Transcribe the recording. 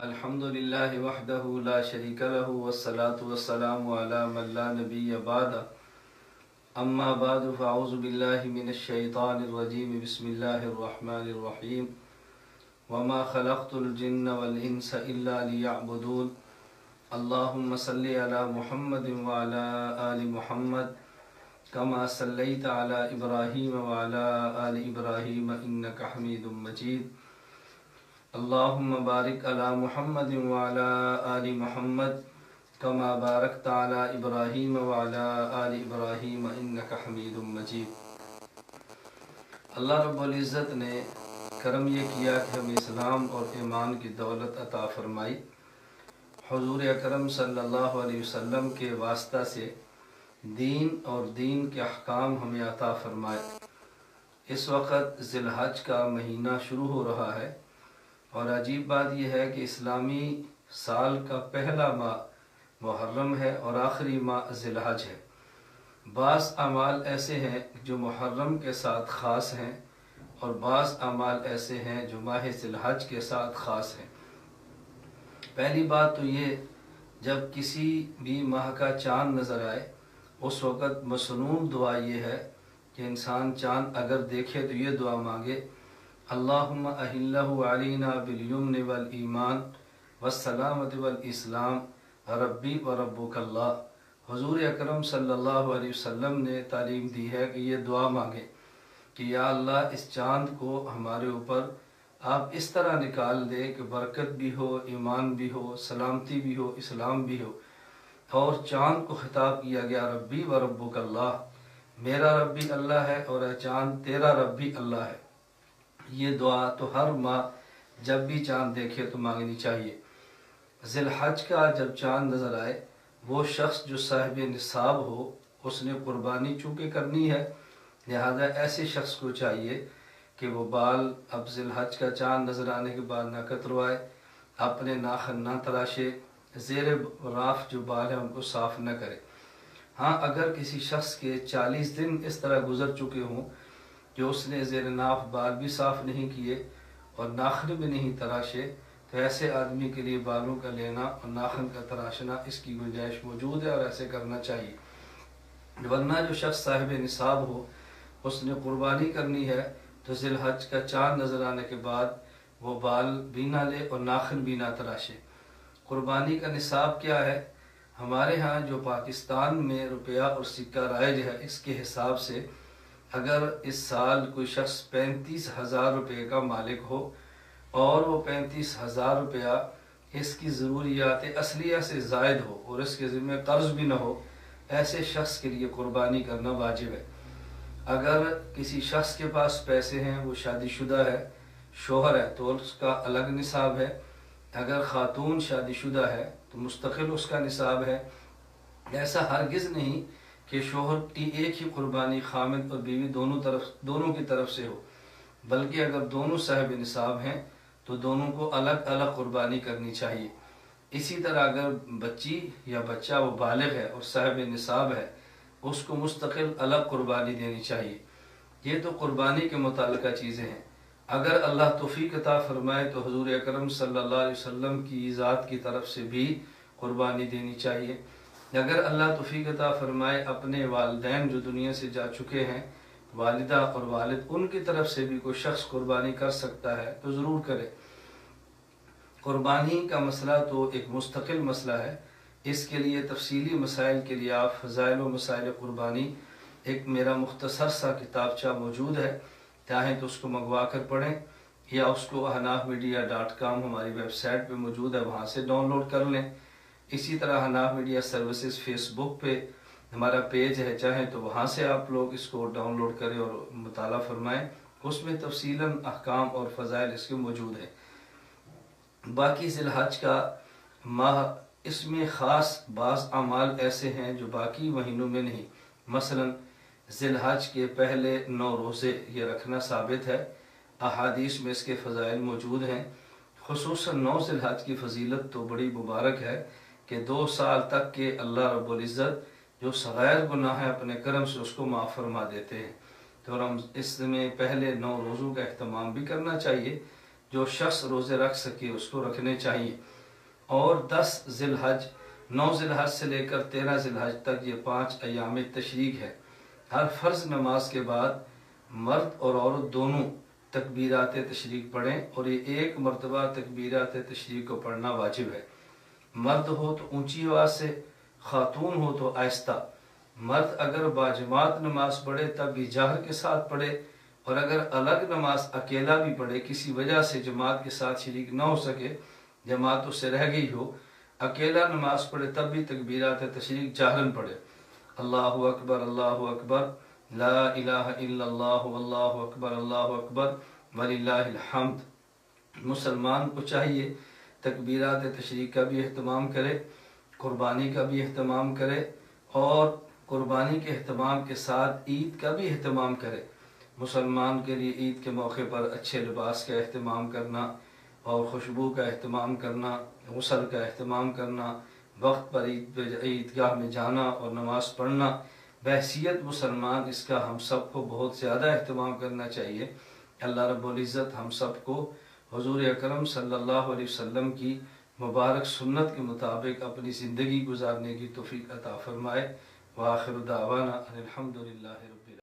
अल्हम्दुलिल्लाहि वहदहु ला शरीका लहु वस्सलातु वस्सलामु अला मन ला नबिय्य बअद। अम्मा बअदु फ़अऊज़ु बिल्लाहि मिनश शैतानिर रजीम। बिस्मिल्लाहिर रहमानिर रहीम। वमा खलक़तुल जिन्ना वल इंसा इल्ला लियअबुदून। अल्लाहुम्मा सल्लि अला मुहम्मदिन व अला आलि मुहम्मद कमा सल्लैता अला इब्राहीम व अला आलि इब्राहीम इन्नका हमीदुम मजीद। अल्लाहुम्मा बारिक अला मुहम्मदिन व अला आलि मुहम्मद कमा बारकता अला इब्राहीम व अला आलि इब्राहीम इन्नका हमीदुम मजीद। अल्लाह रब्बुल इज़्ज़त ने करम ये किया कि हमें इस्लाम और ईमान की दौलत अता फरमाई। हुज़ूर अकरम सल्लल्लाहु अलैहि वसल्लम के वास्ता से दीन और दीन के अहकाम हमें अता फरमाए। इस वक़्त ज़िलहज का महीना शुरू हो रहा है और अजीब बात यह है कि इस्लामी साल का पहला माह मुहर्रम है और आखिरी माह ज़िलहज है। बाज़ अमाल ऐसे हैं जो मुहर्रम के साथ ख़ास हैं और बाज़ अमाल ऐसे हैं जो माह ज़िलहज के साथ ख़ास हैं। पहली बात तो ये, जब किसी भी माह का चाँद नज़र आए उस वक़्त मसनून दुआ ये है कि इंसान चाँद अगर देखे तो ये दुआ मांगे, अल्लाहुम्मा अहिल्लहु अलैना बिल यमनि वल ईमान वस्सलामति वल इस्लाम रब्बी व रब्बुकल्लाह। हुज़ूर अकरम सल्लल्लाहु अलैहि वसल्लम ने तालीम दी है कि ये दुआ मांगे कि या अल्लाह, इस चाँद को हमारे ऊपर आप इस तरह निकाल दे कि बरकत भी हो, ईमान भी हो, सलामती भी हो, इस्लाम भी हो। और चाँद को खिताब किया गया रब्बी व रब्बुकल्लाह, मेरा रब्बी अल्लाह है और चाँद तेरा रब्बी अल्लाह है। ये दुआ तो हर माह जब भी चाँद देखे तो मांगनी चाहिए। ज़िलहज का जब चाँद नज़र आए, वो शख्स जो साहिब निसाब हो, उसने कुर्बानी चूँकि करनी है, लिहाजा ऐसे शख्स को चाहिए कि वो बाल अब ज़िलहज का चाँद नज़र आने के बाद ना कतरवाए, अपने नाखन ना तराशे, ज़ेर राफ जो बाल हैं उनको साफ़ न करे। हाँ, अगर किसी शख्स के 40 दिन इस तरह गुजर चुके हों कि उसने ज़ेर नाफ बाल भी साफ़ नहीं किए और नाखन भी नहीं तराशे, तो ऐसे आदमी के लिए बालों का लेना और नाखन का तराशना इसकी गुंजाइश मौजूद है और ऐसे करना चाहिए। वरना जो शख्स साहिब निसाब हो, उसने कुर्बानी करनी है, तो ज़िलहज का चाँद नज़र आने के बाद वो बाल भी ना ले और नाखन भी ना तराशे। कुर्बानी का निसाब क्या है? हमारे यहाँ जो पाकिस्तान में रुपया और सिक्का राइज है, इसके हिसाब से अगर इस साल कोई शख्स 35,000 रुपये का मालिक हो और वो 35,000 रुपया इसकी ज़रूरियात असलिया से ज़ायद हो और इसके ज़िम्मे कर्ज़ भी न हो, ऐसे शख्स के लिए कुर्बानी करना वाजिब है। अगर किसी शख्स के पास पैसे हैं, वो शादीशुदा है, शोहर है, तो उसका अलग निसाब है। अगर ख़ातून शादीशुदा है तो मुस्तकिल उसका निसाब है। ऐसा हरगिज़ नहीं कि शोहर की एक ही कुर्बानी खामिद और बीवी दोनों की तरफ से हो, बल्कि अगर दोनों साहिब निसाब हैं तो दोनों को अलग अलग कुर्बानी करनी चाहिए। इसी तरह अगर बच्ची या बच्चा वो बालिग है और साहिब निसाब है, उसको मुस्तकिल अलग कुर्बानी देनी चाहिए। ये तो कुर्बानी के मुताल्लिक़ चीज़ें हैं। अगर अल्लाह तौफ़ीक़ अता फ़रमाए तो हुज़ूर अकरम सल्लल्लाहु अलैहि वसल्लम की ज़ात की तरफ से भी कुर्बानी देनी चाहिए। अगर अल्लाह तौफ़ीक़ अता फ़रमाए अपने वालिदैन जो दुनिया से जा चुके हैं, वालिदा और वालिद, उनकी तरफ से भी कोई शख्स कुर्बानी कर सकता है तो ज़रूर करे। कुर्बानी का मसला तो एक मुस्तकिल मसला है। इसके लिए तफसीली मसाइल के लिए आप फ़ज़ाइल व मसाइल कुर्बानी एक मेरा मुख्तसर सा किताबचा मौजूद है, चाहें तो उसको मंगवा कर पढ़ें या उसको hanaafmedia.com हमारी वेबसाइट पे मौजूद है, वहाँ से डाउनलोड कर लें। इसी तरह हनाफ मीडिया सर्विसेज फेसबुक पे हमारा पेज है, चाहें तो वहाँ से आप लोग इसको डाउनलोड करें और मुताला फरमाएं। उसमें तफसीलन अहकाम और फ़ज़ाइल इसके मौजूद है। बाकी ज़िलहज का माह, इसमें ख़ास बाज़ अमाल ऐसे हैं जो बाकी महीनों में नहीं। मसलन ज़िलहज के पहले 9 रोज़े ये रखना साबित है, अहादीस में इसके फ़ज़ाइल मौजूद हैं। खुसूसन 9 ज़िलहज की फ़जीलत तो बड़ी मुबारक है कि 2 साल तक के अल्लाह रब्बुल इज़्ज़त जो सग़ैर गुनाह है अपने करम से उसको माफ़ फरमा देते हैं। तो हम इसमें पहले 9 रोज़ों का अहतमाम भी करना चाहिए जो शख्स रोज़े रख सके उसको रखने चाहिए। और 10 ज़िलहज, 9 ज़िलहज से लेकर 13 ज़िलहज तक ये 5 अयाम तशरीक है। हर फ़र्ज़ नमाज के बाद मर्द और औरत दोनों तकबीरात तशरीक पढ़ें, और ये एक मरतबा तकबीरात तशरीक को पढ़ना वाजिब है। मर्द हो तो ऊंची आवाज़ से, ख़ातून हो तो आहिस्ता। मर्द अगर बाजमात नमाज पढ़े तब भी जहर के साथ पढ़े, और अगर अलग नमाज अकेला भी पढ़े, किसी वजह से जमात के साथ शरीक न हो सके, जमात उससे रह गई हो, अकेला नमाज पढ़े तब भी तकबीरात तशरीक जाहरन पढ़े। अल्लाहु अकबर, अल्लाहु अकबर, ला इलाहा इल्लल्लाह, अल्लाहु अकबर, अल्लाहु अकबर, वलिल्लाहिल हम्द। मुसलमान को चाहिए तकबीरात तशरीक का भी अहतमाम करे, कुर्बानी का भी अहतमाम करे, और कुर्बानी के अहतमाम के साथ ईद का भी अहतमाम करे। मुसलमान के लिए ईद के मौके पर अच्छे लिबास का अहतमाम करना, और खुशबू का अहतमाम करना, गुस्ल का अहतमाम करना, वक्त पर ईदगाह में जाना और नमाज़ पढ़ना, बहसीत मुसलमान इसका हम सब को बहुत ज़्यादा अहतमाम करना चाहिए। अल्लाह रब्बुल इज़्ज़त हम सब को हुज़ूर अकरम सल्लल्लाहु अलैहि वसल्लम की मुबारक सुन्नत के मुताबिक अपनी ज़िंदगी गुजारने की तौफ़ीक़ अता फ़रमाए। व आखिर दावाना अनिल हम्दुलिल्लाहि।